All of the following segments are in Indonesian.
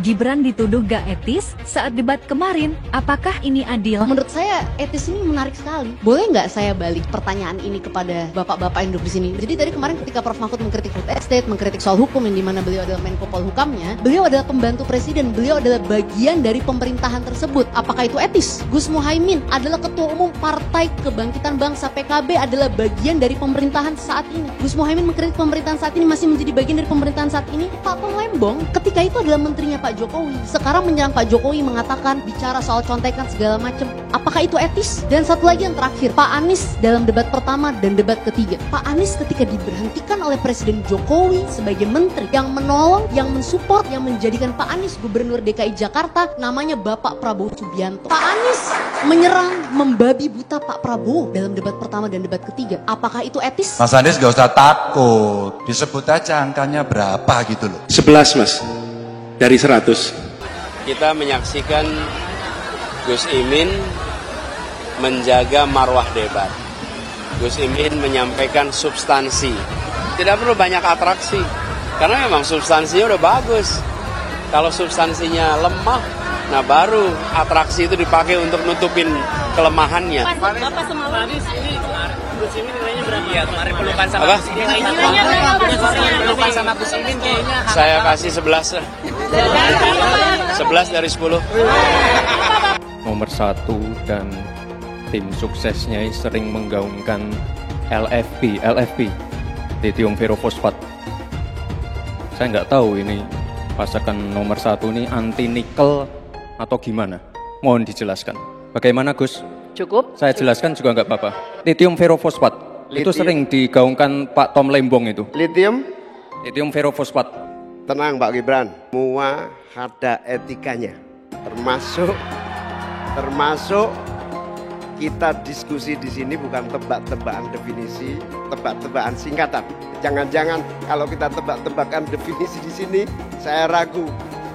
Gibran dituduh gak etis saat debat kemarin. Apakah ini adil? Menurut saya etis ini menarik sekali. Boleh nggak saya balik pertanyaan ini kepada bapak-bapak yang duduk di sini? Jadi tadi kemarin ketika Prof. Mahfud mengkritik food estate, mengkritik soal hukum yang dimana beliau adalah Menko Polhukamnya, beliau adalah pembantu presiden, beliau adalah bagian dari pemerintahan tersebut. Apakah itu etis? Gus Muhaimin adalah ketua umum Partai Kebangkitan Bangsa PKB, adalah bagian dari pemerintahan saat ini. Gus Muhaimin mengkritik pemerintahan saat ini, masih menjadi bagian dari pemerintahan saat ini. Pak Tom Lembong ketika itu adalah menterinya Pak Jokowi. Sekarang menyerang Pak Jokowi, mengatakan bicara soal contekan segala macam. Apakah itu etis? Dan satu lagi yang terakhir, Pak Anies dalam debat pertama dan debat ketiga. Pak Anies ketika diberhentikan oleh Presiden Jokowi sebagai menteri, yang menolong, yang mensupport, yang menjadikan Pak Anies Gubernur DKI Jakarta namanya Bapak Prabowo Subianto. Pak Anies menyerang, membabi buta Pak Prabowo dalam debat pertama dan debat ketiga. Apakah itu etis? Mas Anies gak usah takut, disebut aja angkanya berapa gitu loh. 11 mas, dari 100. Kita menyaksikan Gus Imin menjaga marwah debat. Gus Imin menyampaikan substansi. Tidak perlu banyak atraksi, karena memang substansinya udah bagus. Kalau substansinya lemah, nah baru atraksi itu dipakai untuk nutupin kelemahannya. Bapak semalam ini Gus Imin nilainya berapa? Iya, kemarin pelukan sama Apa? Gus Imin. Nilainya berapa? Pelukan sama Gus Imin kayaknya. Saya kasih 11. 11 dari 10. Nomor 1 dan tim suksesnya sering menggaungkan LFP, lithium ferrofosfat. Saya nggak tahu ini pasakan nomor 1 ini anti nikel atau gimana. Mohon dijelaskan. Bagaimana Gus? Cukup? Saya jelaskan juga nggak apa-apa. Lithium ferrofosfat itu sering digaungkan Pak Tom Lembong itu. Lithium Ferrofosfat. Tenang Pak Gibran, semua ada etikanya, termasuk kita diskusi di sini bukan tebak-tebakan definisi, tebak-tebakan singkatan. Jangan-jangan kalau kita tebak-tebakan definisi di sini, saya ragu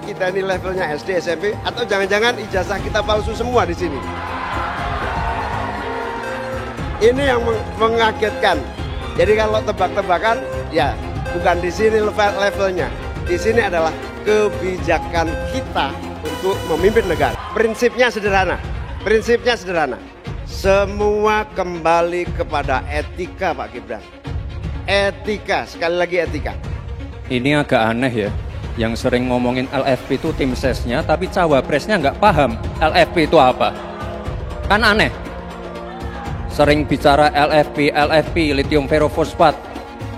kita ini levelnya SD, SMP, atau jangan-jangan ijazah kita palsu semua di sini. Ini yang mengagetkan. Jadi kalau tebak-tebakan, ya bukan di sini levelnya. Di sini adalah kebijakan kita untuk memimpin negara. Prinsipnya sederhana. Semua kembali kepada etika Pak Gibran. Etika, sekali lagi etika. Ini agak aneh ya. Yang sering ngomongin LFP itu tim sesnya, tapi cawapresnya nggak paham LFP itu apa. Kan aneh. Sering bicara LFP, lithium ferrofosfat.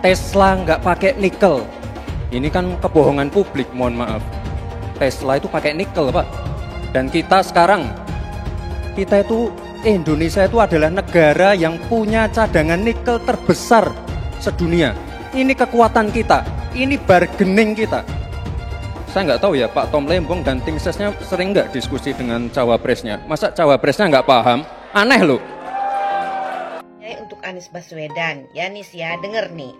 Tesla nggak pakai nikel. Ini kan kebohongan publik, mohon maaf. Tesla itu pakai nikel, Pak. Dan kita sekarang, Indonesia itu adalah negara yang punya cadangan nikel terbesar sedunia. Ini kekuatan kita, ini bargaining kita. Saya nggak tahu ya, Pak Tom Lembong dan tim sesnya sering nggak diskusi dengan cawapresnya. Masa cawapresnya nggak paham? Aneh loh. Untuk Anies Baswedan, ya Nis ya, denger nih.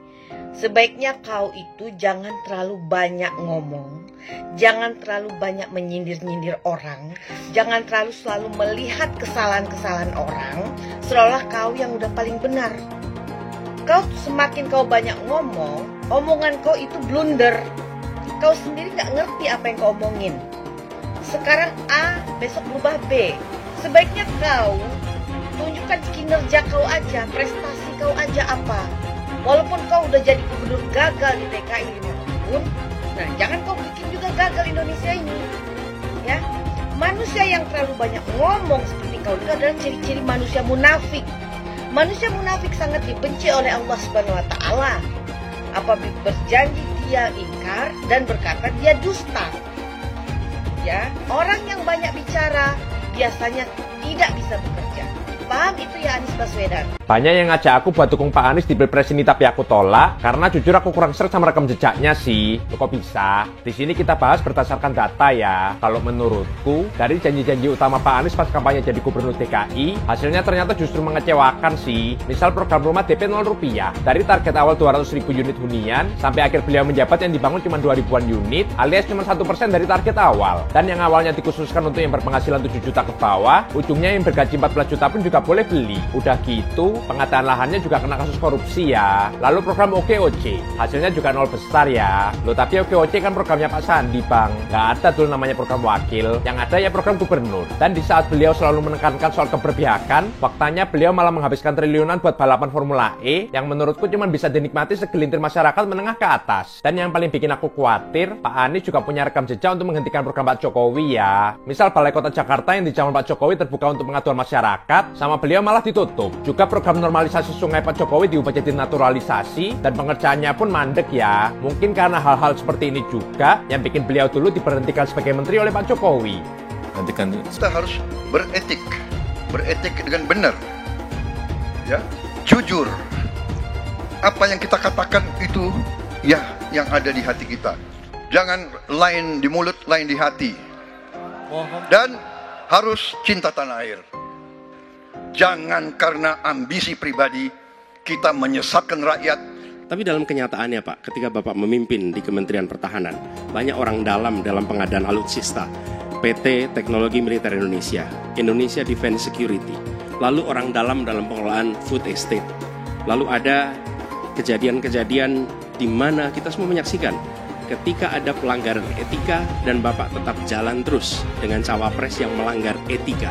Sebaiknya kau itu jangan terlalu banyak ngomong, jangan terlalu banyak menyindir-nyindir orang, jangan terlalu selalu melihat kesalahan-kesalahan orang, seolah kau yang udah paling benar. Semakin kau banyak ngomong, omongan kau itu blunder. Kau sendiri gak ngerti apa yang kau omongin. Sekarang A, besok berubah B. Sebaiknya kau tunjukkan kinerja kau aja, prestasi kau aja apa. Walaupun kau udah jadi gubernur gagal di DKI 5 tahun, nah jangan kau bikin juga gagal Indonesia ini. Ya, manusia yang terlalu banyak ngomong seperti kau itu adalah ciri-ciri manusia munafik. Manusia munafik sangat dibenci oleh Allah Subhanahu wa taala. Apabila berjanji dia ingkar dan berkata dia dusta. Ya, orang yang banyak bicara biasanya tidak bisa bekerja. Paham itu ya Anies Baswedan? Banyak yang ngajak aku buat dukung Pak Anies di Pilpres ini, tapi aku tolak karena jujur aku kurang seret sama rekam jejaknya sih. Loh, kok bisa? Di sini kita bahas berdasarkan data ya. Kalau menurutku dari janji-janji utama Pak Anies pas kampanye jadi gubernur DKI, hasilnya ternyata justru mengecewakan sih. Misal program rumah DP 0 rupiah. Dari target awal 200.000 unit hunian sampai akhir beliau menjabat yang dibangun cuma 2.000-an unit, alias cuma 1% dari target awal. Dan yang awalnya dikhususkan untuk yang berpenghasilan 7 juta ke bawah, ujungnya yang bergaji 14 juta pun juga juga boleh beli. Udah gitu, pengadaan lahannya juga kena kasus korupsi ya. Lalu program OKOC, hasilnya juga nol besar ya. Loh tapi OKOC kan programnya Pak Sandi Bang. Nggak ada dulu namanya program wakil. Yang ada ya program gubernur. Dan di saat beliau selalu menekankan soal keberpihakan, faktanya beliau malah menghabiskan triliunan buat balapan Formula E yang menurutku cuma bisa dinikmati segelintir masyarakat menengah ke atas. Dan yang paling bikin aku khawatir, Pak Anies juga punya rekam jejak untuk menghentikan program Pak Jokowi ya. Misal Balai Kota Jakarta yang di zaman Pak Jokowi terbuka untuk pengaduan masyarakat, sama beliau malah ditutup. Juga program normalisasi sungai Pak Jokowi diubah jadi naturalisasi, dan pengerjaannya pun mandek ya. Mungkin karena hal-hal seperti ini juga yang bikin beliau dulu diberhentikan sebagai menteri oleh Pak Jokowi. Kita harus beretik dengan benar, ya, jujur. Apa yang kita katakan itu ya yang ada di hati kita. Jangan lain di mulut, lain di hati. Dan harus cinta tanah air. Jangan karena ambisi pribadi kita menyesatkan rakyat. Tapi dalam kenyataannya Pak, ketika Bapak memimpin di Kementerian Pertahanan, banyak orang dalam pengadaan alutsista, PT Teknologi Militer Indonesia, Indonesia Defense Security, lalu orang dalam pengelolaan food estate. Lalu ada kejadian-kejadian di mana kita semua menyaksikan ketika ada pelanggaran etika dan Bapak tetap jalan terus dengan cawapres yang melanggar etika.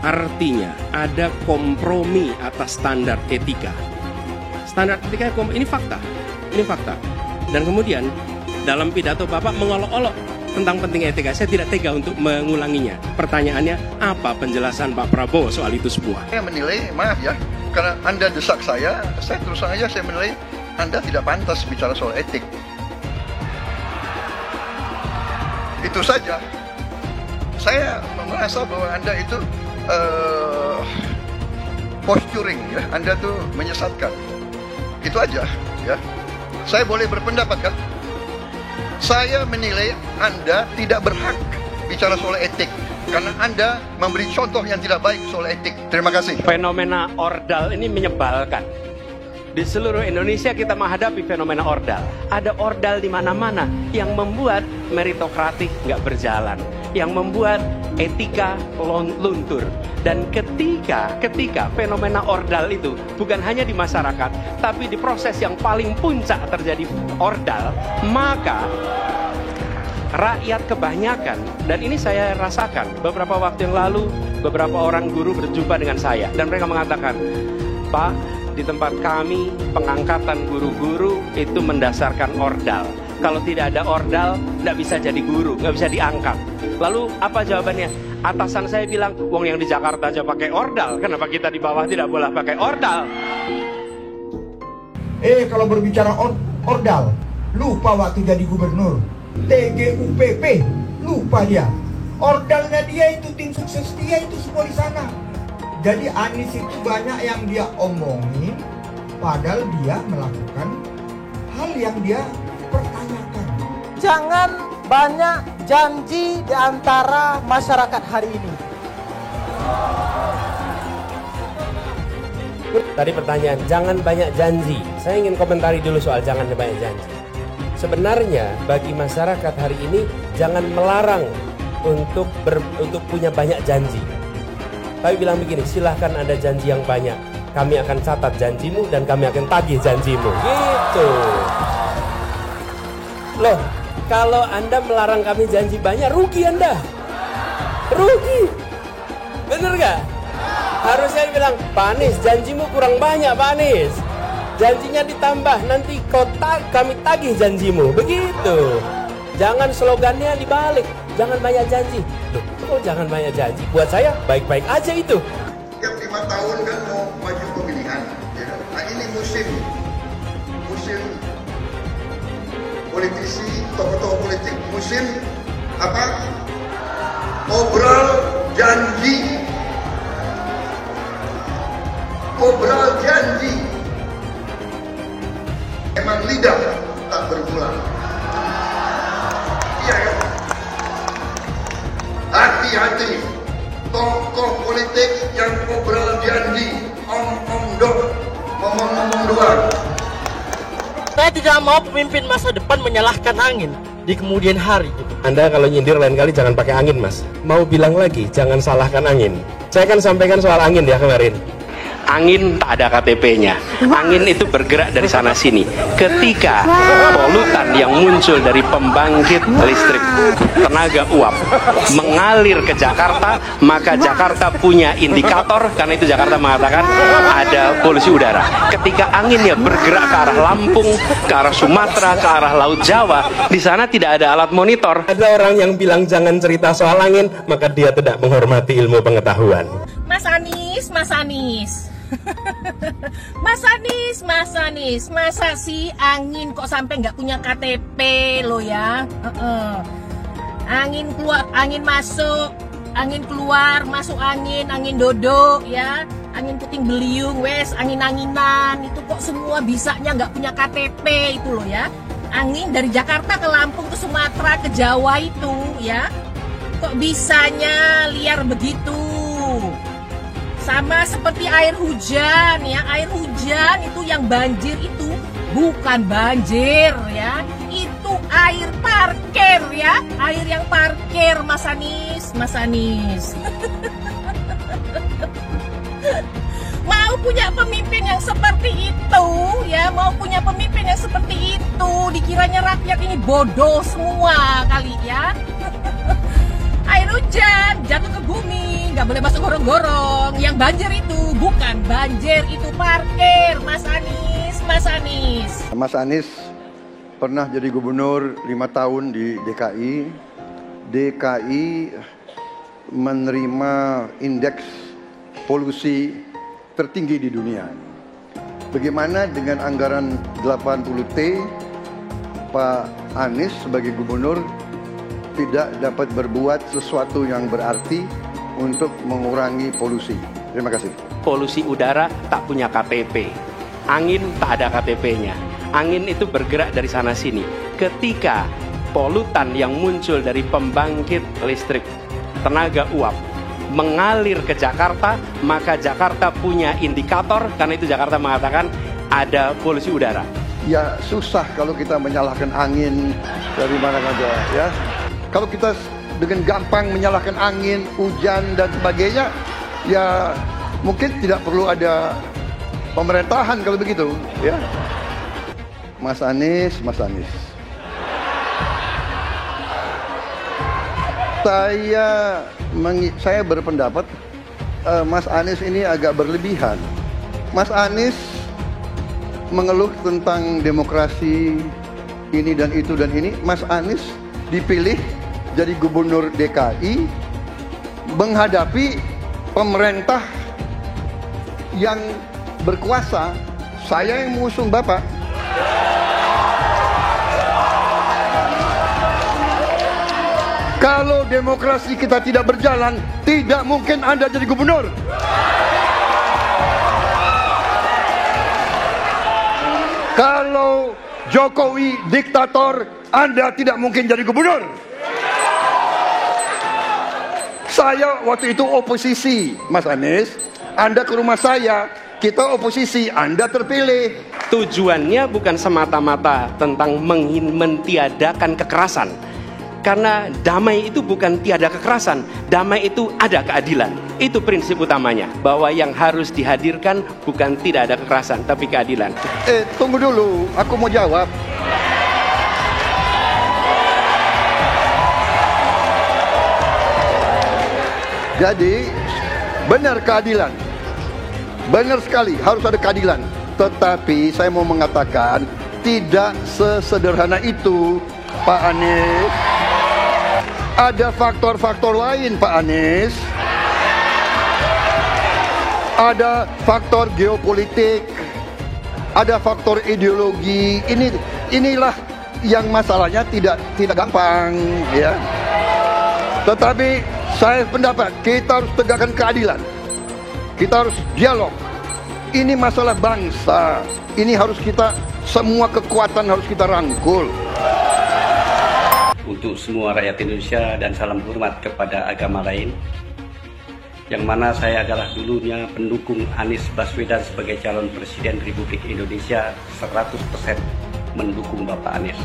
Artinya ada kompromi atas standar etika. Standar etika ini fakta. Dan kemudian dalam pidato Bapak mengolok-olok tentang penting etika. Saya tidak tega untuk mengulanginya. Pertanyaannya, apa penjelasan Pak Prabowo soal itu semua? Saya menilai, maaf ya, karena Anda desak saya terus terang aja saya menilai Anda tidak pantas bicara soal etik. Itu saja. Saya merasa bahwa Anda itu posturing ya, Anda tuh menyesatkan. Itu aja ya. Saya boleh berpendapat kan? Saya menilai Anda tidak berhak bicara soal etik karena Anda memberi contoh yang tidak baik soal etik. Terima kasih. Fenomena ordal ini menyebalkan. Di seluruh Indonesia kita menghadapi fenomena ordal. Ada ordal di mana-mana yang membuat meritokratik nggak berjalan, yang membuat etika luntur. Dan ketika fenomena ordal itu bukan hanya di masyarakat, tapi di proses yang paling puncak terjadi ordal, maka rakyat kebanyakan, dan ini saya rasakan beberapa waktu yang lalu, beberapa orang guru berjumpa dengan saya dan mereka mengatakan, Pak, di tempat kami pengangkatan guru-guru itu mendasarkan ordal. Kalau tidak ada ordal, tidak bisa jadi guru, nggak bisa diangkat. Lalu apa jawabannya? Atasan saya bilang, wong yang di Jakarta aja pakai ordal, kenapa kita di bawah tidak boleh pakai ordal? Kalau berbicara ordal, lupa waktu jadi gubernur. TGUPP, lupa dia. Ordalnya dia itu, tim sukses dia itu semua di sana. Jadi Anies itu banyak yang dia omongin, padahal dia melakukan hal yang dia pertanyakan. Jangan banyak janji di antara masyarakat hari ini. Tadi pertanyaan, jangan banyak janji. Saya ingin komentari dulu soal jangan banyak janji. Sebenarnya bagi masyarakat hari ini jangan melarang untuk punya banyak janji. Tapi bilang begini, silahkan ada janji yang banyak. Kami akan catat janjimu dan kami akan tagih janjimu. Gitu. Loh, kalau Anda melarang kami janji banyak, rugi Anda. Rugi. Bener gak? Harusnya bilang, Pak Anies, janjimu kurang banyak Pak Anies. Janjinya ditambah, nanti kami tagih janjimu. Begitu. Jangan slogannya dibalik. Jangan banyak janji. Loh, kok jangan banyak janji? Buat saya baik-baik aja itu. Tiap 5 tahun kan mau maju pemilihan. Ya. Nah ini musim politisi, tokoh-tokoh politik. Musim apa? Obrol janji. Obrol janji. Emang lidah tak bergula. Iya kan? Hati-hati, tokoh politik yang obrol janji, ngomong doang. Saya tidak mau pemimpin masa depan menyalahkan angin di kemudian hari. Anda kalau nyindir lain kali jangan pakai angin, Mas. Mau bilang lagi, jangan salahkan angin. Saya kan sampaikan soal angin ya kemarin. Angin tak ada KTP-nya. Angin itu bergerak dari sana sini. Ketika polutan yang muncul dari pembangkit listrik tenaga uap mengalir ke Jakarta, maka Jakarta punya indikator, karena itu Jakarta mengatakan ada polusi udara. Ketika anginnya bergerak ke arah Lampung, ke arah Sumatera, ke arah Laut Jawa, di sana tidak ada alat monitor. Ada orang yang bilang jangan cerita soal angin, maka dia tidak menghormati ilmu pengetahuan. Mas Anies, Mas Anies. Mas Anies, Mas Anies, masa sih angin kok sampai nggak punya KTP lo ya? Angin keluar, angin masuk, angin keluar, masuk angin, angin dodo ya, angin puting beliung, wes angin-anginan itu kok semua bisanya nggak punya KTP itu lo ya? Angin dari Jakarta ke Lampung ke Sumatera ke Jawa itu ya, kok bisanya liar begitu? Sama seperti air hujan ya, air hujan itu yang banjir itu bukan banjir ya, itu air parkir ya, air yang parkir Mas Anies, Mas Anies. Mau punya pemimpin yang seperti itu ya, mau punya pemimpin yang seperti itu, dikiranya rakyat ini bodoh semua kali ya. Air hujan jatuh ke bumi, nggak boleh masuk gorong-gorong. Yang banjir itu bukan banjir, itu parkir. Mas Anies, Mas Anies. Mas Anies pernah jadi gubernur 5 tahun di DKI. DKI menerima indeks polusi tertinggi di dunia. Bagaimana dengan anggaran 80T, Pak Anies sebagai gubernur tidak dapat berbuat sesuatu yang berarti untuk mengurangi polusi. Terima kasih. Polusi udara tak punya KTP. Angin tak ada KTP-nya. Angin itu bergerak dari sana sini. Ketika polutan yang muncul dari pembangkit listrik tenaga uap mengalir ke Jakarta, maka Jakarta punya indikator, karena itu Jakarta mengatakan ada polusi udara. Ya susah kalau kita menyalahkan angin dari mana saja ya. Kalau kita dengan gampang menyalahkan angin, hujan dan sebagainya, ya mungkin tidak perlu ada pemerintahan kalau begitu, ya. Mas Anies, Mas Anies. Saya berpendapat Mas Anies ini agak berlebihan. Mas Anies mengeluh tentang demokrasi ini dan itu dan ini. Mas Anies dipilih jadi gubernur DKI menghadapi pemerintah yang berkuasa. Saya yang mengusung Bapak. Kalau demokrasi kita tidak berjalan, tidak mungkin Anda jadi gubernur. Kalau Jokowi diktator, Anda tidak mungkin jadi gubernur. Saya waktu itu oposisi, Mas Anies. Anda ke rumah saya, kita oposisi, Anda terpilih. Tujuannya bukan semata-mata tentang mentiadakan kekerasan. Karena damai itu bukan tiada kekerasan, damai itu ada keadilan. Itu prinsip utamanya, bahwa yang harus dihadirkan bukan tidak ada kekerasan, tapi keadilan. Tunggu dulu, aku mau jawab. Jadi, benar keadilan. Benar sekali, harus ada keadilan. Tetapi saya mau mengatakan, tidak sesederhana itu, Pak Anies. Ada faktor-faktor lain, Pak Anies. Ada faktor geopolitik, ada faktor ideologi. Inilah yang masalahnya tidak gampang, ya. Tetapi saya pendapat kita harus tegakkan keadilan. Kita harus dialog. Ini masalah bangsa. Ini harus kita, semua kekuatan harus kita rangkul. Untuk semua rakyat Indonesia dan salam hormat kepada agama lain, yang mana saya adalah dulunya pendukung Anies Baswedan sebagai calon Presiden Republik Indonesia, 100% mendukung Bapak Anies.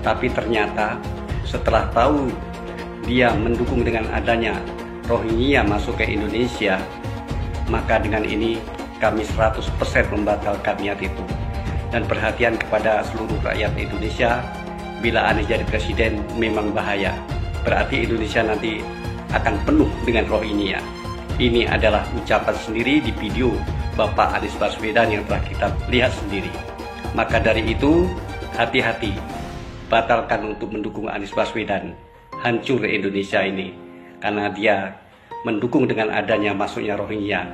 Tapi ternyata setelah tahu dia mendukung dengan adanya Rohingya masuk ke Indonesia, maka dengan ini kami 100% membatalkan niat itu. Dan perhatian kepada seluruh rakyat Indonesia, bila Anies jadi presiden memang bahaya. Berarti Indonesia nanti akan penuh dengan Rohingya. Ini adalah ucapan sendiri di video Bapak Anies Baswedan yang telah kita lihat sendiri. Maka dari itu, hati-hati, batalkan untuk mendukung Anies Baswedan. Hancur Indonesia ini, karena dia mendukung dengan adanya masuknya Rohingya.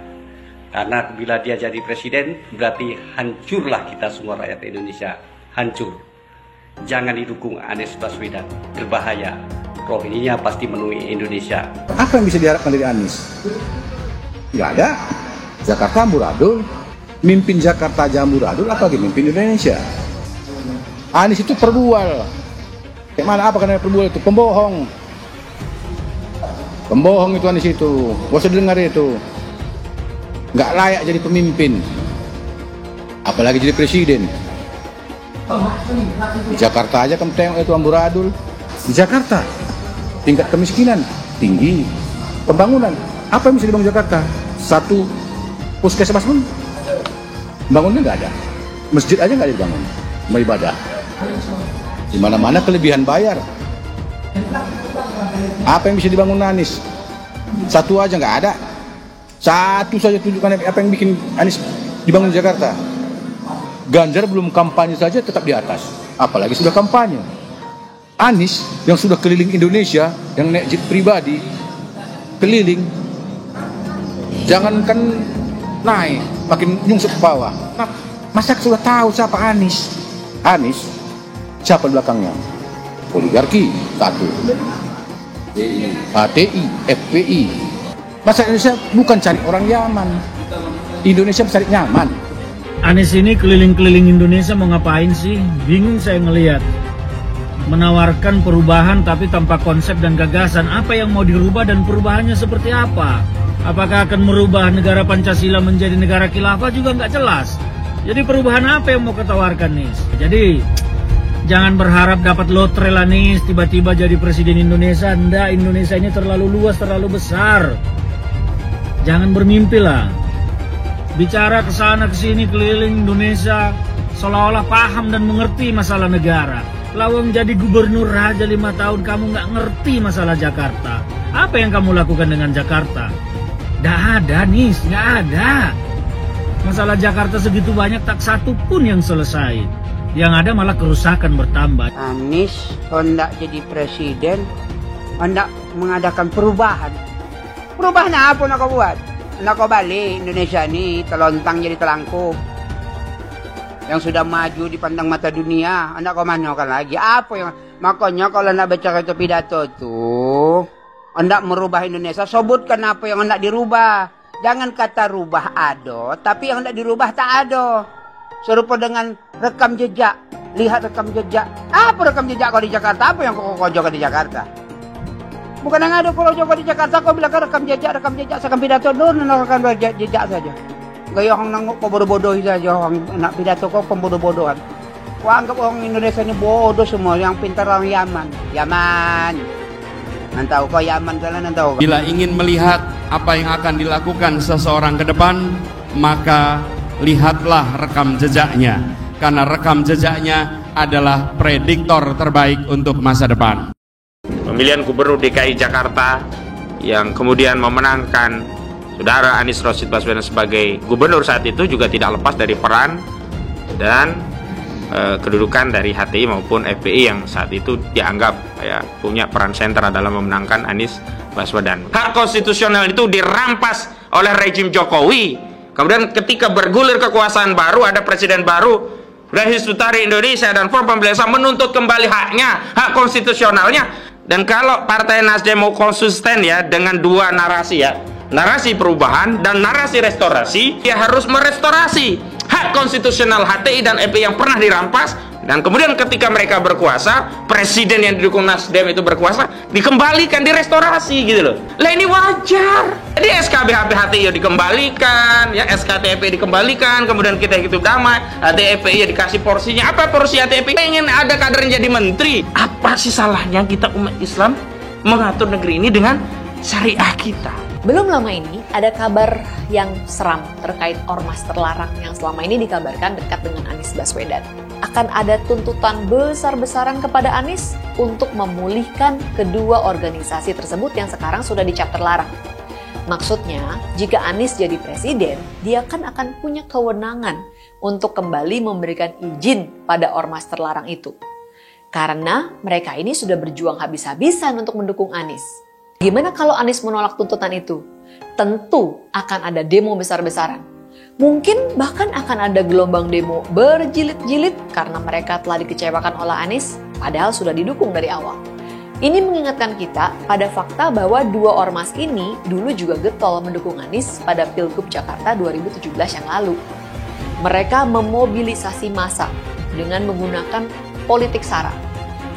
Karena bila dia jadi presiden, berarti hancurlah kita semua rakyat Indonesia. Hancur. Jangan didukung Anies Baswedan, berbahaya. Rohingya pasti menemui Indonesia. Apa yang bisa diharapkan dari Anies? Nggak ada. Jakarta amburadul, mimpin Jakarta aja amburadul, apalagi mimpin Indonesia. Anies itu perbual. Kayak mana apa karena perbual itu? Pembohong. Pembohong itu Anies itu. Gak usah dengar itu. Nggak layak jadi pemimpin. Apalagi jadi presiden. Di Jakarta aja kamu tengok itu amburadul. Di Jakarta tingkat kemiskinan tinggi. Pembangunan apa yang bisa dibangun Jakarta? Satu puskesmas pun bangunnya nggak ada. Masjid aja nggak ada dibangun. Mau ibadah. Di mana-mana kelebihan bayar. Apa yang bisa dibangun Anies? Satu aja nggak ada. Satu saja tunjukkan apa yang bikin Anies dibangun di Jakarta. Ganjar belum kampanye saja tetap di atas, apalagi sudah kampanye. Anies yang sudah keliling Indonesia, yang naik jet pribadi, keliling, jangankan naik, makin nyungsep ke bawah. Nah, masyarakat sudah tahu siapa Anies. Anies, siapa belakangnya? Oligarki, satu. HTI, FPI. Masyarakat Indonesia bukan cari orang Yaman. Indonesia cari nyaman. Anies ini keliling-keliling Indonesia mau ngapain sih? Bingung saya ngelihat. Menawarkan perubahan tapi tanpa konsep dan gagasan. Apa yang mau dirubah dan perubahannya seperti apa? Apakah akan merubah negara Pancasila menjadi negara khilafah juga nggak jelas. Jadi perubahan apa yang mau ketawarkan nih? Jadi jangan berharap dapat lotre lah nih tiba-tiba jadi presiden Indonesia. Nggak, Indonesia ini terlalu luas, terlalu besar. Jangan bermimpi lah. Bicara ke sana ke sini keliling Indonesia seolah-olah paham dan mengerti masalah negara. Lawang jadi gubernur aja 5 tahun kamu nggak ngerti masalah Jakarta. Apa yang kamu lakukan dengan Jakarta? Nggak ada nih, nggak ada. Masalah Jakarta segitu banyak tak satu pun yang selesai. Yang ada malah kerusakan bertambah. Anies hendak jadi presiden, hendak mengadakan perubahan. Perubahan apa nak kau buat? Nak kau balik Indonesia ini telontang jadi telangkup. Yang sudah maju dipandang mata dunia, hendak kau manakan lagi? Apa yang makanya kalau nak baca itu pidato tuh, hendak merubah Indonesia, sebutkan apa yang hendak dirubah. Jangan kata rubah ado, tapi yang hendak dirubah tak ado. Serupa dengan rekam jejak. Lihat rekam jejak. Apa rekam jejak kau di Jakarta? Apa yang kau jaga di Jakarta? Bukan yang ada kalau jaga di Jakarta kau bilang rekam jejak, seakan pidato dulu rekam jejak saja. Gaya orang nangkuk kau bodoh-bodoh saja, orang nak pidato kau pembodoh-bodohan. Kau anggap orang Indonesia ini bodoh semua, yang pintar orang Yaman. Yaman. Nantau kau Yaman kalian nantau. Bila ingin melihat apa yang akan dilakukan seseorang ke depan, maka lihatlah rekam jejaknya. Karena rekam jejaknya adalah prediktor terbaik untuk masa depan. Pemilihan Gubernur DKI Jakarta yang kemudian memenangkan Saudara Anies Rashid Baswedan sebagai gubernur saat itu juga tidak lepas dari peran dan kedudukan dari HTI maupun FPI yang saat itu dianggap punya peran sentral dalam memenangkan Anies Baswedan. Hak konstitusional itu dirampas oleh rejim Jokowi. Kemudian ketika bergulir kekuasaan baru, ada presiden baru, dan Hizbut Tahrir Indonesia dan Forum Pembela Islam menuntut kembali haknya, hak konstitusionalnya. Dan kalau Partai Nasdem mau konsisten ya dengan dua narasi ya, narasi perubahan dan narasi restorasi, dia harus merestorasi hak konstitusional HTI dan FPI yang pernah dirampas. Dan kemudian ketika mereka berkuasa, presiden yang didukung Nasdem itu berkuasa, dikembalikan, direstorasi gitu loh. Lah ini wajar. Jadi SKB HTI dikembalikan, ya SKTFPI dikembalikan, kemudian kita hidup damai, HTFPI dikasih porsinya. Apa porsi HTFPI? Pengen ada kadernya jadi menteri. Apa sih salahnya kita umat Islam mengatur negeri ini dengan syariah kita. Belum lama ini ada kabar yang seram terkait ormas terlarang yang selama ini dikabarkan dekat dengan Anies Baswedan. Akan ada tuntutan besar-besaran kepada Anies untuk memulihkan kedua organisasi tersebut yang sekarang sudah dicap terlarang. Maksudnya, jika Anies jadi presiden, dia kan akan punya kewenangan untuk kembali memberikan izin pada ormas terlarang itu. Karena mereka ini sudah berjuang habis-habisan untuk mendukung Anies. Gimana kalau Anies menolak tuntutan itu? Tentu akan ada demo besar-besaran. Mungkin bahkan akan ada gelombang demo berjilid-jilid karena mereka telah dikecewakan oleh Anies, padahal sudah didukung dari awal. Ini mengingatkan kita pada fakta bahwa dua ormas ini dulu juga getol mendukung Anies pada Pilgub Jakarta 2017 yang lalu. Mereka memobilisasi massa dengan menggunakan politik sara,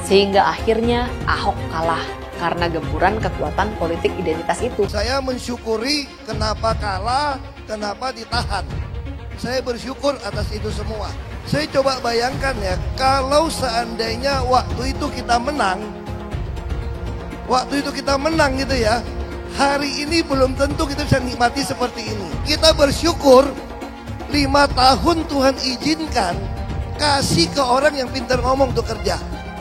sehingga akhirnya Ahok kalah karena gempuran kekuatan politik identitas itu. Saya mensyukuri kenapa kalah, kenapa ditahan. Saya bersyukur atas itu semua. Saya coba bayangkan ya, kalau seandainya waktu itu kita menang gitu ya, hari ini belum tentu kita bisa nikmati seperti ini. Kita bersyukur 5 tahun Tuhan izinkan kasih ke orang yang pintar ngomong untuk kerja.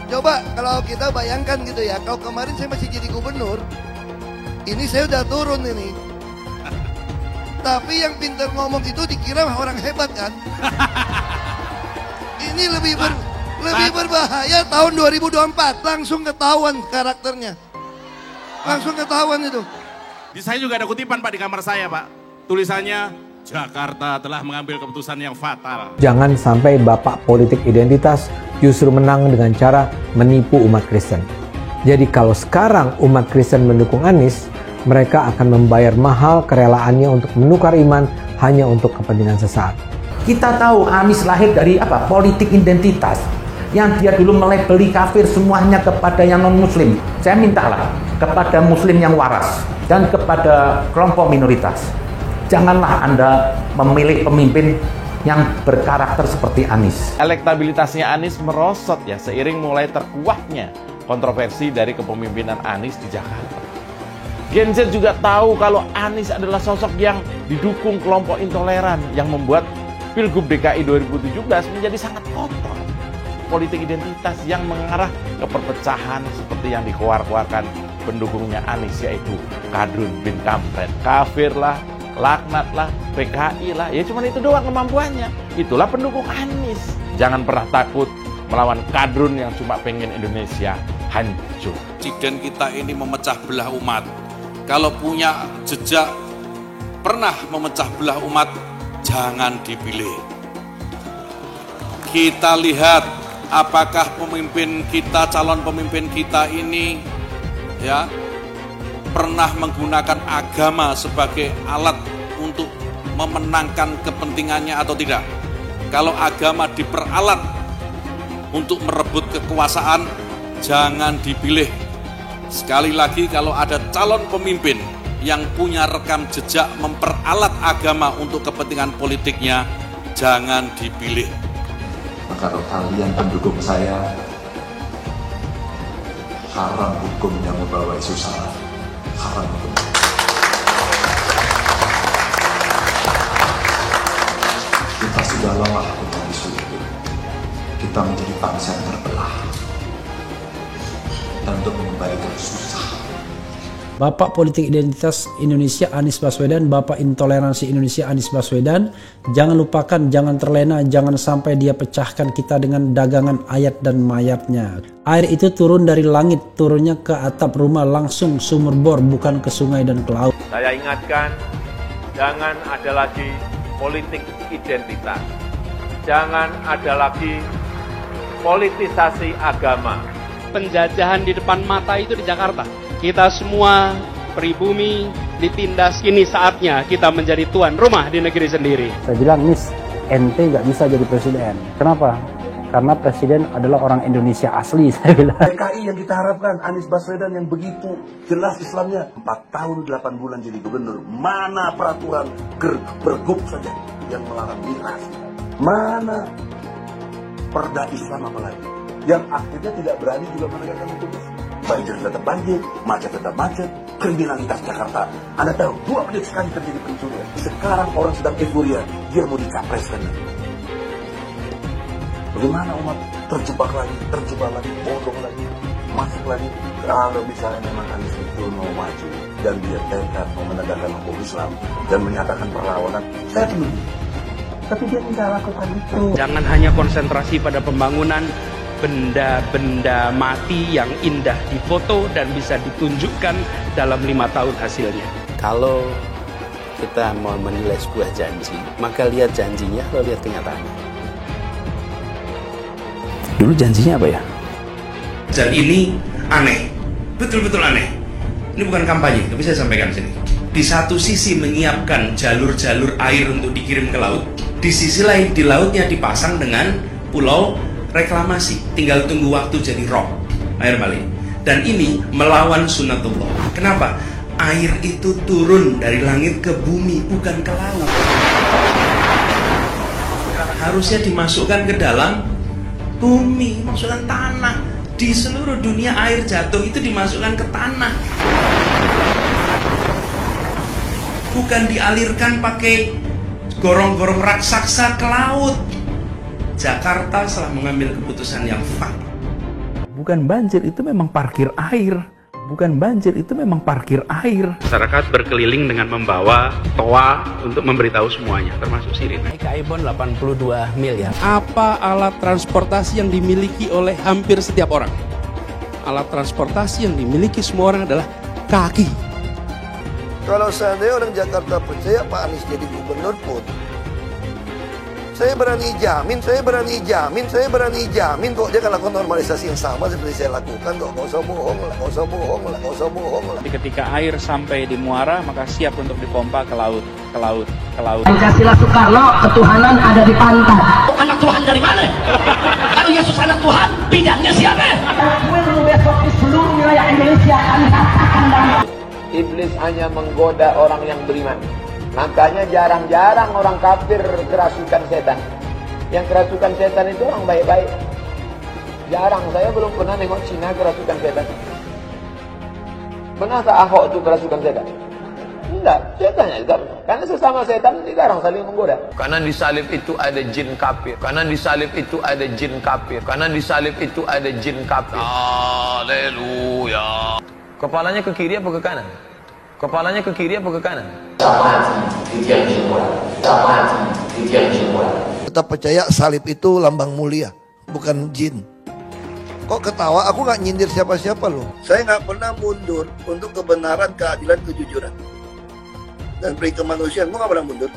Coba kalau kita bayangkan gitu ya, kalau kemarin saya masih jadi gubernur, ini saya udah turun ini. Tapi yang pintar ngomong itu dikira orang hebat kan? Ini lebih berbahaya tahun 2024, langsung ketahuan karakternya. Langsung ketahuan itu. Di saya juga ada kutipan Pak di kamar saya Pak. Tulisannya, Jakarta telah mengambil keputusan yang fatal. Jangan sampai bapak politik identitas justru menang dengan cara menipu umat Kristen. Jadi kalau sekarang umat Kristen mendukung Anies, mereka akan membayar mahal kerelaannya untuk menukar iman hanya untuk kepentingan sesaat. Kita tahu Anies lahir dari apa? Politik identitas. Yang dia dulu melabeli kafir semuanya kepada yang non-muslim. Saya mintalah kepada muslim yang waras dan kepada kelompok minoritas. Janganlah Anda memilih pemimpin yang berkarakter seperti Anies. Elektabilitasnya Anies merosot ya seiring mulai terkuaknya kontroversi dari kepemimpinan Anies di Jakarta. Gen Z juga tahu kalau Anies adalah sosok yang didukung kelompok intoleran yang membuat Pilgub DKI 2017 menjadi sangat kotor. Politik identitas yang mengarah ke perpecahan seperti yang dikeluarkan pendukungnya Anies, yaitu Kadrun bin Kampret. Kafir lah, laknat lah, PKI lah, ya cuma itu doang kemampuannya. Itulah pendukung Anies. Jangan pernah takut melawan Kadrun yang cuma pengen Indonesia hancur. Presiden kita ini memecah belah umat. Kalau punya jejak pernah memecah belah umat, jangan dipilih. Kita lihat apakah pemimpin kita, calon pemimpin kita ini ya pernah menggunakan agama sebagai alat untuk memenangkan kepentingannya atau tidak. Kalau agama diperalat untuk merebut kekuasaan, jangan dipilih. Sekali lagi, kalau ada calon pemimpin yang punya rekam jejak memperalat agama untuk kepentingan politiknya, jangan dipilih. Maka kalian pendukung saya, haram hukumnya membawa isu sara. Haram hukumnya. Kita sudah lelah dengan isu itu. Kita menjadi bangsa yang terbelah. Dan untuk mengembalikan susah. Bapak politik identitas Indonesia Anies Baswedan, Bapak intoleransi Indonesia Anies Baswedan. Jangan lupakan, jangan terlena, jangan sampai dia pecahkan kita dengan dagangan ayat dan mayatnya. Air itu turun dari langit, turunnya ke atap rumah langsung sumur bor, bukan ke sungai dan ke laut. Saya ingatkan, jangan ada lagi politik identitas. Jangan ada lagi politisasi agama. Penjajahan di depan mata itu di Jakarta. Kita semua pribumi ditindas, ini saatnya kita menjadi tuan rumah di negeri sendiri. Saya bilang, Nis, ente nggak bisa jadi presiden. Kenapa? Karena presiden adalah orang Indonesia asli, saya bilang. PKI yang kita harapkan, Anies Baswedan yang begitu jelas Islamnya. 4 tahun 8 bulan jadi gubernur. Mana peraturan pergub saja yang melarang miras? Mana perda Islam apalagi? Yang akhirnya tidak berani juga menegakkan hukum. Banjir tetap banjir, macet tetap macet. kriminalitas Jakarta. Anda tahu, 2 menit sekali terjadi pencurian. Sekarang orang sedang euforia, dia mau dicapreskan. Bagaimana umat terjebak lagi, bodoh lagi, masuk lagi. Kalau misalnya memang Anies itu mau maju dan dia tekad mau menegakkan hukum Islam dan menyatakan perlawanan, saya setuju. Tapi dia tidak lakukan itu. Jangan hanya konsentrasi pada pembangunan benda-benda mati yang indah difoto dan bisa ditunjukkan dalam 5 tahun hasilnya. Kalau kita mau menilai sebuah janji, maka lihat janjinya, lalu lihat kenyataannya. Dulu janjinya apa ya? Dan ini aneh, betul-betul aneh. Ini bukan kampanye, tapi saya sampaikan sini. Di satu sisi menyiapkan jalur-jalur air untuk dikirim ke laut, di sisi lain di lautnya dipasang dengan pulau reklamasi, tinggal tunggu waktu jadi rock, air balik. Dan ini melawan sunatullah. Kenapa? Air itu turun dari langit ke bumi, bukan ke laut. Harusnya dimasukkan ke dalam bumi, masukkan tanah. Di seluruh dunia air jatuh itu dimasukkan ke tanah, bukan dialirkan pakai gorong-gorong raksasa ke laut. Jakarta telah mengambil keputusan yang fatal. Bukan banjir, itu memang parkir air. Bukan banjir, itu memang parkir air. Masyarakat berkeliling dengan membawa toa untuk memberitahu semuanya, termasuk sirine. KAI-BON 82 miliar. Apa alat transportasi yang dimiliki oleh hampir setiap orang? Alat transportasi yang dimiliki semua orang adalah kaki. Kalau seandainya orang Jakarta percaya Pak Anies jadi gubernur pun, saya berani jamin kok dia akan lakukan normalisasi yang sama seperti saya lakukan kok. Nggak usah bohong lah. Ketika air sampai di muara, maka siap untuk dipompa ke laut. Pancasila Soekarno, ketuhanan ada di pantai. Anak Tuhan dari mana? Kalau Yesus anak Tuhan, bidangnya siapa? Besok di seluruh wilayah Indonesia kami katakan damai. Iblis hanya menggoda orang yang beriman. Makanya jarang-jarang orang kafir kerasukan setan. Yang kerasukan setan itu orang baik-baik. Jarang, saya belum pernah nengok Cina kerasukan setan. Pernah tak Ahok itu kerasukan setan? Enggak, setannya juga. Karena sesama setan dilarang saling menggoda. Karena di salib itu ada jin kafir. Haleluya. Kepalanya ke kiri apa ke kanan? Kita percaya salib itu lambang mulia, bukan jin. Kok ketawa? Aku nggak nyindir siapa-siapa loh. Saya nggak pernah mundur untuk kebenaran, keadilan, kejujuran dan peri kemanusiaan. Gue nggak pernah mundur.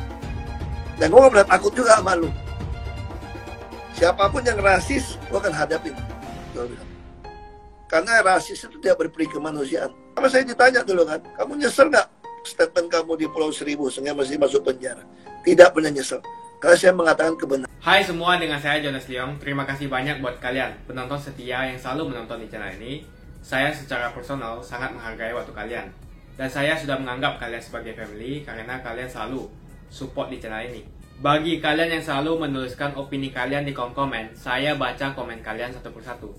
Dan gue nggak pernah takut juga sama lu. Siapapun yang rasis, gue akan hadapin. Karena rasis itu tidak berperi kemanusiaan. Sama saya ditanya dulu kan, kamu nyesel nggak statement kamu di Pulau Seribu sehingga masih masuk penjara? Tidak pernah nyesel. Karena saya mengatakan kebenaran. Hai semua, dengan saya Jonas Leong. Terima kasih banyak buat kalian, penonton setia yang selalu menonton di channel ini. Saya secara personal sangat menghargai waktu kalian. Dan saya sudah menganggap kalian sebagai family karena kalian selalu support di channel ini. Bagi kalian yang selalu menuliskan opini kalian di kolom komen, saya baca komen kalian satu persatu.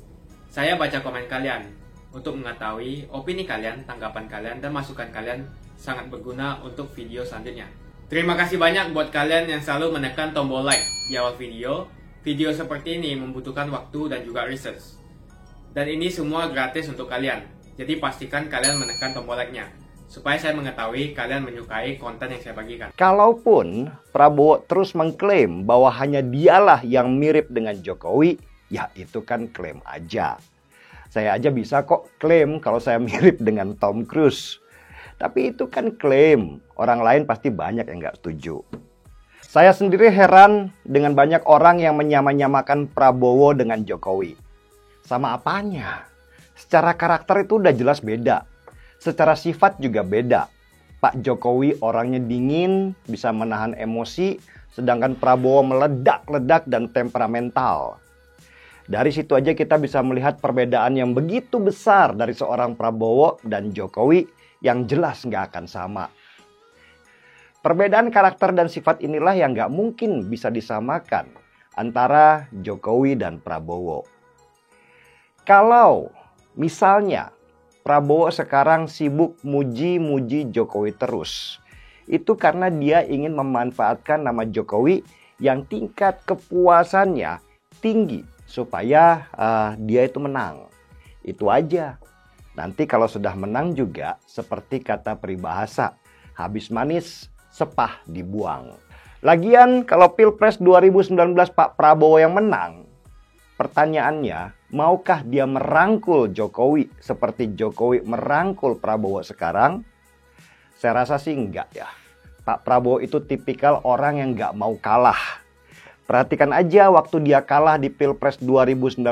Saya baca komen kalian untuk mengetahui opini kalian, tanggapan kalian, dan masukan kalian sangat berguna untuk video selanjutnya. Terima kasih banyak buat kalian yang selalu menekan tombol like di awal video. Video seperti ini membutuhkan waktu dan juga research. Dan ini semua gratis untuk kalian. Jadi pastikan kalian menekan tombol like-nya, supaya saya mengetahui kalian menyukai konten yang saya bagikan. Kalaupun Prabowo terus mengklaim bahwa hanya dialah yang mirip dengan Jokowi, ya itu kan klaim aja. Saya aja bisa kok klaim kalau saya mirip dengan Tom Cruise. Tapi itu kan klaim. Orang lain pasti banyak yang nggak setuju. Saya sendiri heran dengan banyak orang yang menyamakan Prabowo dengan Jokowi. Sama apanya? Secara karakter itu udah jelas beda. Secara sifat juga beda. Pak Jokowi orangnya dingin, bisa menahan emosi, sedangkan Prabowo meledak-ledak dan temperamental. Dari situ aja kita bisa melihat perbedaan yang begitu besar dari seorang Prabowo dan Jokowi yang jelas nggak akan sama. Perbedaan karakter dan sifat inilah yang nggak mungkin bisa disamakan antara Jokowi dan Prabowo. Kalau misalnya Prabowo sekarang sibuk muji-muji Jokowi terus? Itu karena dia ingin memanfaatkan nama Jokowi yang tingkat kepuasannya tinggi supaya dia itu menang. Itu aja. Nanti kalau sudah menang juga seperti kata peribahasa, habis manis sepah dibuang. Lagian kalau Pilpres 2019 Pak Prabowo yang menang, pertanyaannya, maukah dia merangkul Jokowi seperti Jokowi merangkul Prabowo sekarang? Saya rasa sih enggak ya. Pak Prabowo itu tipikal orang yang enggak mau kalah. Perhatikan aja waktu dia kalah di Pilpres 2019,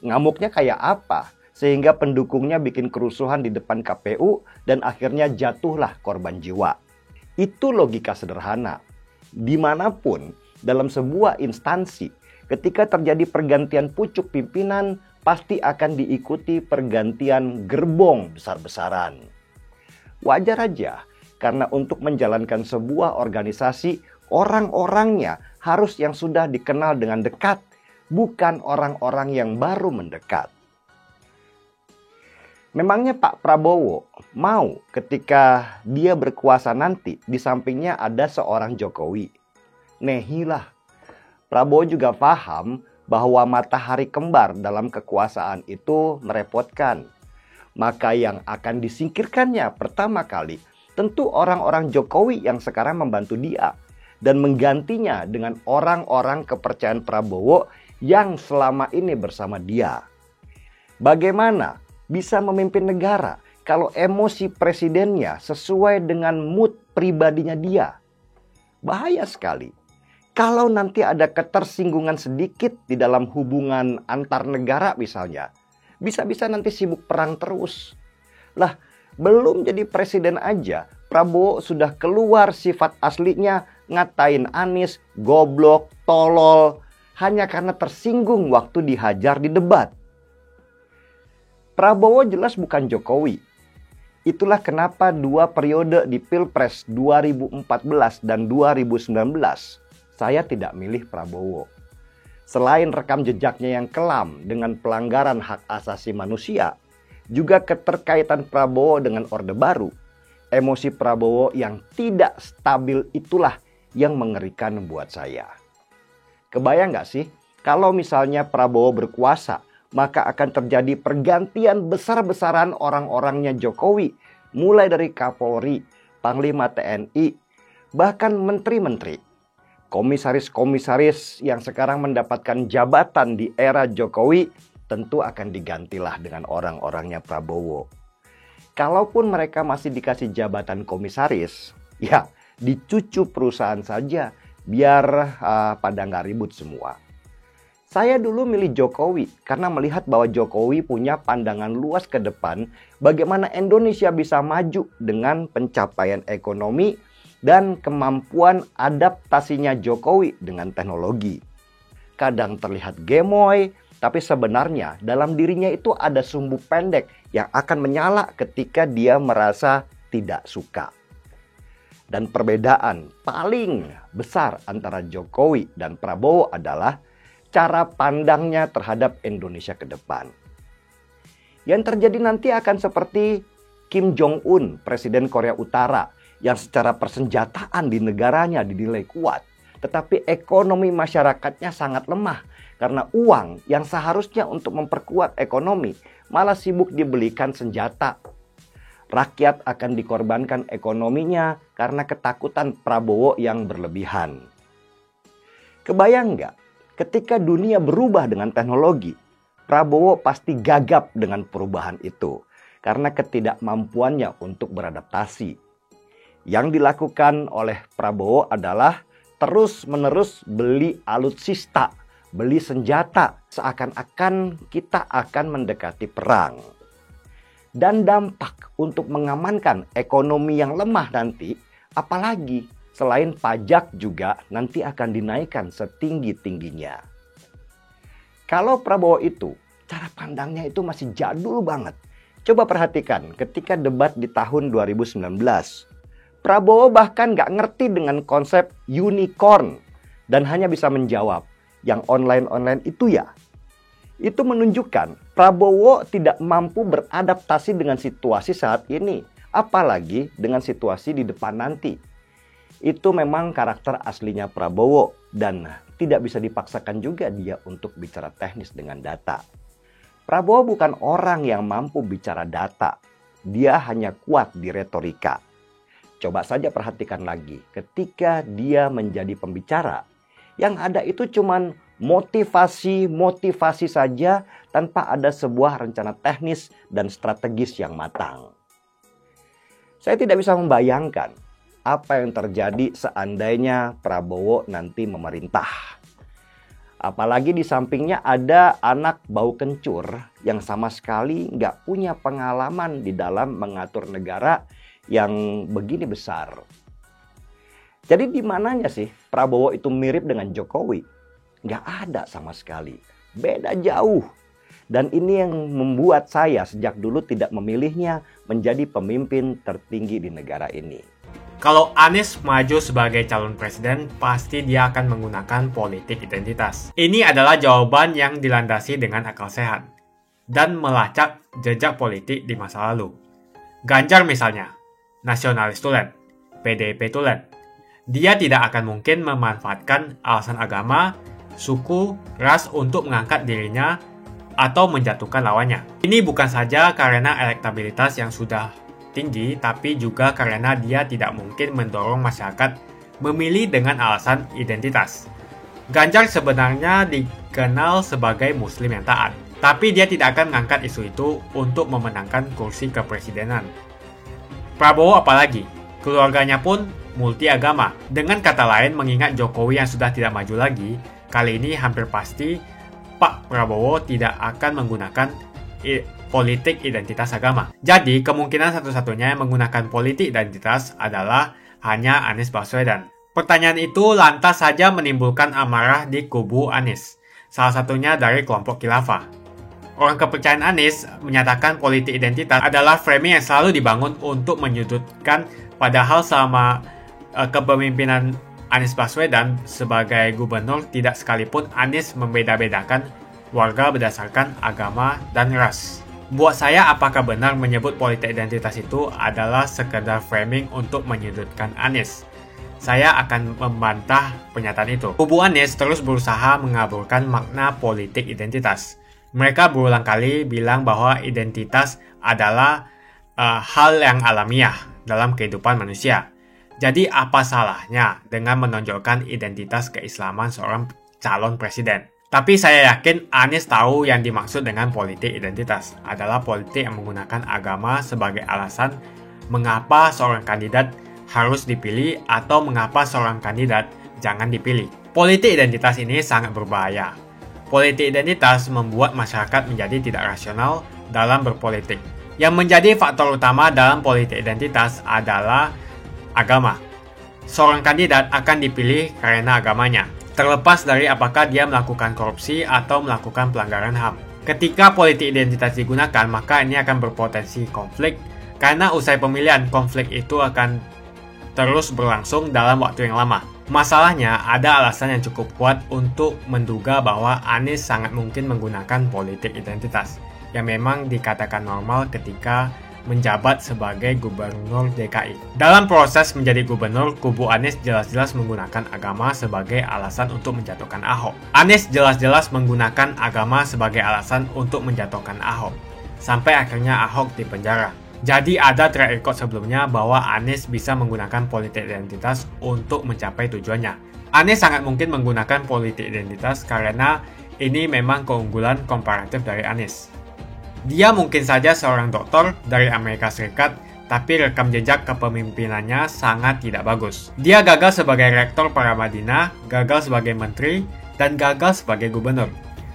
ngamuknya kayak apa? Sehingga pendukungnya bikin kerusuhan di depan KPU dan akhirnya jatuhlah korban jiwa. Itu logika sederhana. Dimanapun dalam sebuah instansi, ketika terjadi pergantian pucuk pimpinan, pasti akan diikuti pergantian gerbong besar-besaran. Wajar aja, karena untuk menjalankan sebuah organisasi, orang-orangnya harus yang sudah dikenal dengan dekat, bukan orang-orang yang baru mendekat. Memangnya Pak Prabowo mau ketika dia berkuasa nanti di sampingnya ada seorang Jokowi? Nehilah. Prabowo juga paham bahwa matahari kembar dalam kekuasaan itu merepotkan. Maka yang akan disingkirkannya pertama kali tentu orang-orang Jokowi yang sekarang membantu dia. Dan menggantinya dengan orang-orang kepercayaan Prabowo yang selama ini bersama dia. Bagaimana bisa memimpin negara kalau emosi presidennya sesuai dengan mood pribadinya dia? Bahaya sekali. Kalau nanti ada ketersinggungan sedikit di dalam hubungan antar negara misalnya, bisa-bisa nanti sibuk perang terus. Lah, belum jadi presiden aja, Prabowo sudah keluar sifat aslinya ngatain Anies, goblok, tolol, hanya karena tersinggung waktu dihajar di debat. Prabowo jelas bukan Jokowi. Itulah kenapa 2 periode di Pilpres 2014 dan 2019 saya tidak milih Prabowo. Selain rekam jejaknya yang kelam dengan pelanggaran hak asasi manusia, juga keterkaitan Prabowo dengan Orde Baru, emosi Prabowo yang tidak stabil itulah yang mengerikan buat saya. Kebayang gak sih kalau misalnya Prabowo berkuasa, maka akan terjadi pergantian besar-besaran orang-orangnya Jokowi, mulai dari Kapolri, Panglima TNI, bahkan menteri-menteri. Komisaris-komisaris yang sekarang mendapatkan jabatan di era Jokowi tentu akan digantilah dengan orang-orangnya Prabowo. Kalaupun mereka masih dikasih jabatan komisaris, ya dicucu perusahaan saja biar pada nggak ribut semua. Saya dulu milih Jokowi karena melihat bahwa Jokowi punya pandangan luas ke depan bagaimana Indonesia bisa maju dengan pencapaian ekonomi dan kemampuan adaptasinya Jokowi dengan teknologi. Kadang terlihat gemoy, tapi sebenarnya dalam dirinya itu ada sumbu pendek yang akan menyala ketika dia merasa tidak suka. Dan perbedaan paling besar antara Jokowi dan Prabowo adalah cara pandangnya terhadap Indonesia ke depan. Yang terjadi nanti akan seperti Kim Jong-un, Presiden Korea Utara, yang secara persenjataan di negaranya dinilai kuat, tetapi ekonomi masyarakatnya sangat lemah karena uang yang seharusnya untuk memperkuat ekonomi malah sibuk dibelikan senjata. Rakyat akan dikorbankan ekonominya karena ketakutan Prabowo yang berlebihan. Kebayang nggak? Ketika dunia berubah dengan teknologi, Prabowo pasti gagap dengan perubahan itu karena ketidakmampuannya untuk beradaptasi. Yang dilakukan oleh Prabowo adalah terus-menerus beli alutsista, beli senjata, seakan-akan kita akan mendekati perang. Dan dampak untuk mengamankan ekonomi yang lemah nanti, apalagi selain pajak juga nanti akan dinaikkan setinggi-tingginya. Kalau Prabowo itu, cara pandangnya itu masih jadul banget. Coba perhatikan ketika debat di tahun 2019. Prabowo bahkan gak ngerti dengan konsep unicorn dan hanya bisa menjawab, yang online-online itu ya. Itu menunjukkan Prabowo tidak mampu beradaptasi dengan situasi saat ini, apalagi dengan situasi di depan nanti. Itu memang karakter aslinya Prabowo dan tidak bisa dipaksakan juga dia untuk bicara teknis dengan data. Prabowo bukan orang yang mampu bicara data. Dia hanya kuat di retorika. Coba saja perhatikan lagi, ketika dia menjadi pembicara, yang ada itu cuman motivasi saja tanpa ada sebuah rencana teknis dan strategis yang matang. Saya tidak bisa membayangkan apa yang terjadi seandainya Prabowo nanti memerintah. Apalagi di sampingnya ada anak bau kencur yang sama sekali nggak punya pengalaman di dalam mengatur negara yang begini besar. Jadi di mananya sih Prabowo itu mirip dengan Jokowi? Nggak ada sama sekali. Beda jauh. Dan ini yang membuat saya sejak dulu tidak memilihnya menjadi pemimpin tertinggi di negara ini. Kalau Anies maju sebagai calon presiden, pasti dia akan menggunakan politik identitas. Ini adalah jawaban yang dilandasi dengan akal sehat dan melacak jejak politik di masa lalu. Ganjar misalnya, nasionalis tulen, PDIP tulen. Dia tidak akan mungkin memanfaatkan alasan agama, suku, ras untuk mengangkat dirinya atau menjatuhkan lawannya. Ini bukan saja karena elektabilitas yang sudah tinggi, tapi juga karena dia tidak mungkin mendorong masyarakat memilih dengan alasan identitas. Ganjar sebenarnya dikenal sebagai muslim yang taat, tapi dia tidak akan mengangkat isu itu untuk memenangkan kursi kepresidenan. Prabowo apalagi, keluarganya pun multi agama. Dengan kata lain, mengingat Jokowi yang sudah tidak maju lagi, kali ini hampir pasti Pak Prabowo tidak akan menggunakan politik identitas agama. Jadi, kemungkinan satu-satunya yang menggunakan politik identitas adalah hanya Anies Baswedan. Pertanyaan itu lantas saja menimbulkan amarah di kubu Anies, salah satunya dari kelompok khilafah. Orang kepercayaan Anies menyatakan politik identitas adalah framing yang selalu dibangun untuk menyudutkan, padahal selama kepemimpinan Anies Baswedan sebagai gubernur tidak sekalipun Anies membeda-bedakan warga berdasarkan agama dan ras. Buat saya, apakah benar menyebut politik identitas itu adalah sekedar framing untuk menyudutkan Anies? Saya akan membantah pernyataan itu. Kubu Anies terus berusaha mengaburkan makna politik identitas. Mereka berulang kali bilang bahwa identitas adalah hal yang alamiah dalam kehidupan manusia. Jadi apa salahnya dengan menonjolkan identitas keislaman seorang calon presiden? Tapi saya yakin Anies tahu yang dimaksud dengan politik identitas adalah politik yang menggunakan agama sebagai alasan mengapa seorang kandidat harus dipilih atau mengapa seorang kandidat jangan dipilih. Politik identitas ini sangat berbahaya. Politik identitas membuat masyarakat menjadi tidak rasional dalam berpolitik. Yang menjadi faktor utama dalam politik identitas adalah agama. Seorang kandidat akan dipilih karena agamanya, terlepas dari apakah dia melakukan korupsi atau melakukan pelanggaran HAM. Ketika politik identitas digunakan, maka ini akan berpotensi konflik, karena usai pemilihan, konflik itu akan terus berlangsung dalam waktu yang lama. Masalahnya, ada alasan yang cukup kuat untuk menduga bahwa Anies sangat mungkin menggunakan politik identitas, yang memang dikatakan normal ketika menjabat sebagai gubernur DKI. Dalam proses menjadi gubernur, kubu Anies jelas-jelas menggunakan agama sebagai alasan untuk menjatuhkan Ahok. Anies jelas-jelas menggunakan agama sebagai alasan untuk menjatuhkan Ahok, sampai akhirnya Ahok dipenjara. Jadi ada track record sebelumnya bahwa Anies bisa menggunakan politik identitas untuk mencapai tujuannya. Anies sangat mungkin menggunakan politik identitas karena ini memang keunggulan komparatif dari Anies. Dia mungkin saja seorang doktor dari Amerika Serikat, tapi rekam jejak kepemimpinannya sangat tidak bagus. Dia gagal sebagai rektor Paramadina, gagal sebagai menteri, dan gagal sebagai gubernur.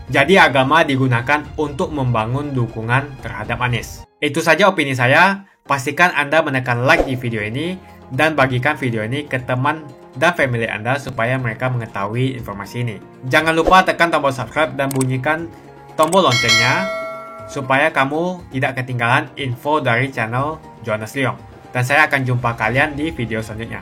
Jadi agama digunakan untuk membangun dukungan terhadap Anies. Itu saja opini saya. Pastikan Anda menekan like di video ini dan bagikan video ini ke teman dan family Anda supaya mereka mengetahui informasi ini. Jangan lupa tekan tombol subscribe dan bunyikan tombol loncengnya supaya kamu tidak ketinggalan info dari channel Jonas Leong. Dan saya akan jumpa kalian di video selanjutnya.